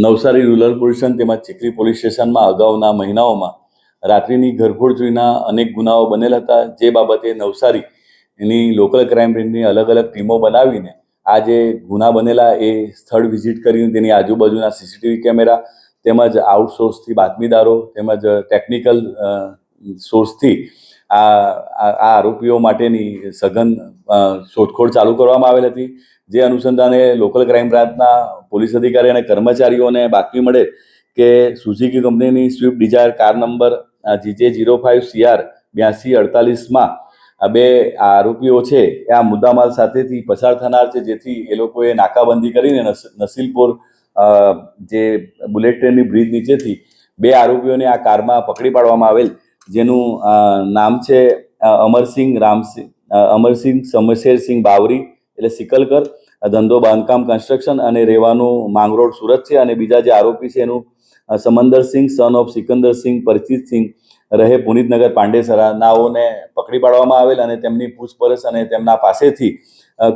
Navsari rural police station તેમજ Chikhli police સ્ટેશનમાં અગાઉના મહિનાઓમાં રાત્રિની ઘરફોડ ચોરીના અનેક ગુનાઓ બનેલ હતા, જે બાબતે નવસારીની લોકલ ક્રાઇમ બ્રાન્ચની અલગ અલગ ટીમો બનાવીને આ જે ગુના બનેલા એ સ્થળ વિઝિટ કરીને તેની આજુબાજુના સીસીટીવી કેમેરા તેમજ આઉટસોર્સથી બાતમીદારો તેમજ ટેકનિકલ સોર્સથી આ આરોપીઓ માટેની સઘન શોધખોળ ચાલુ કરવામાં આવેલ હતી, જે અનુસંધાને લોકલ ક્રાઇમ બ્રાન્ચના પોલીસ અધિકારી અને કર્મચારીઓને બાતમી મળે કે સુઝુકી કંપનીની Swift Dzire car number GJ05CR 8248માં આ બે આરોપીઓ છે એ આ મુદ્દામાલ સાથેથી પસાર થનાર છે, જેથી એ લોકોએ નાકાબંધી કરીને નસીલપુર જે બુલેટ ટ્રેનની બ્રિજ નીચેથી બે આરોપીઓને આ કારમાં પકડી પાડવામાં આવેલ, જેનું નામ છે અમરસિંહ સમશેરસિંહ બાવરી એટલે સિકલકર, ધંધો બાંધકામ કન્સ્ટ્રક્શન અને રહેવાનું માંગરોળ સુરત છે. અને બીજા જે આરોપી છે એનું સમંદરસિંહ સન ઓફ સિકંદરસિંહ પરિચિતસિંહ રહે પુનિતનગર પાંડેસરા નાઓને પકડી પાડવામાં આવેલ અને તેમની પૂછપરછ અને તેમના પાસેથી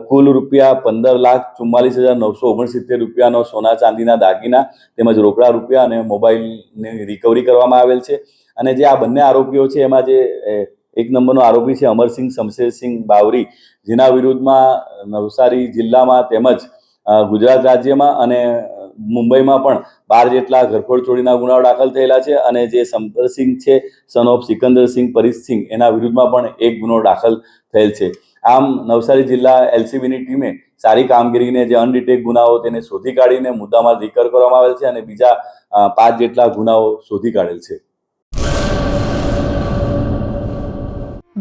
કુલ ₹44,44,969 સોના ચાંદીના દાગીના તેમજ રોકડા રૂપિયા અને મોબાઈલની રિકવરી કરવામાં આવેલ છે. અને જે આ બંને આરોપીઓ છે એમાં જે એક નંબરનો આરોપી છે અમરસિંહ શમશેરસિંહ બાવરી, જેના વિરુદ્ધમાં નવસારી જિલ્લામાં તેમજ ગુજરાત રાજ્યમાં અને મુંબઈમાં પણ 12 જેટલા ઘરફોડ ચોરીના ગુનાઓ દાખલ થયેલા છે. અને જે સંપરસિંહ છે સન ઓફ સિકંદરસિંહ પરિતસિંહ એના વિરુદ્ધમાં પણ એક ગુનો દાખલ થયેલ છે. આમ નવસારી જિલ્લા LCBની ટીમે સારી કામગીરીને જે અનડિટેક ગુનાઓ તેને શોધી કાઢીને મુદ્દામાલ રિકવર કરવામાં આવેલ છે અને બીજા 5 જેટલા ગુનાઓ શોધી કાઢેલ છે.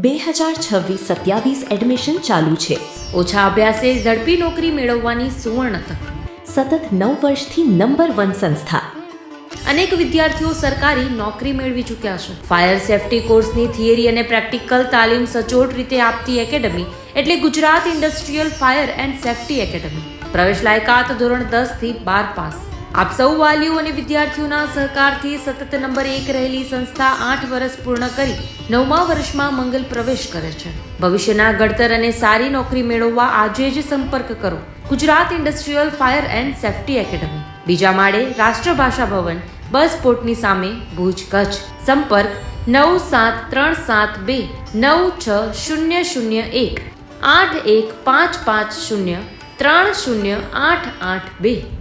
2026-27 એડમિશન ચાલુ છે. ઓછા અભ્યાસે ઝડપી નોકરી મેળવવાની સુવર્ણ તક. સતત 9 વર્ષથી નંબર 1 સંસ્થા. અનેક વિદ્યાર્થીઓ સરકારી નોકરી મેળવી ચૂક્યા છે. ફાયર સેફટી કોર્સની થિયરી અને પ્રેક્ટિકલ તાલીમ સચોટ રીતે આપતી એકેડમી એટલે Gujarat industrial fire and safety academy. પ્રવેશ લાયકાત ધોરણ 10 થી 12 પાસ. આપ સૌ વાલીઓ અને વિદ્યાર્થીઓના સહકારથી સતત નંબર 1 રહેલી સંસ્થા 8 વર્ષ પૂર્ણ કરી 9મા વર્ષમાં મંગલ પ્રવેશ કરે છે. ભવિષ્યના ઘડતર અને સારી નોકરી મેળવવા આજે જ સંપર્ક કરો Gujarat industrial fire and safety academy, બીજા માળે રાષ્ટ્રભાષા ભવન, બસ પોર્ટની સામે, ભુજ, કચ્છ. સંપર્ક 9737296001 8155030882.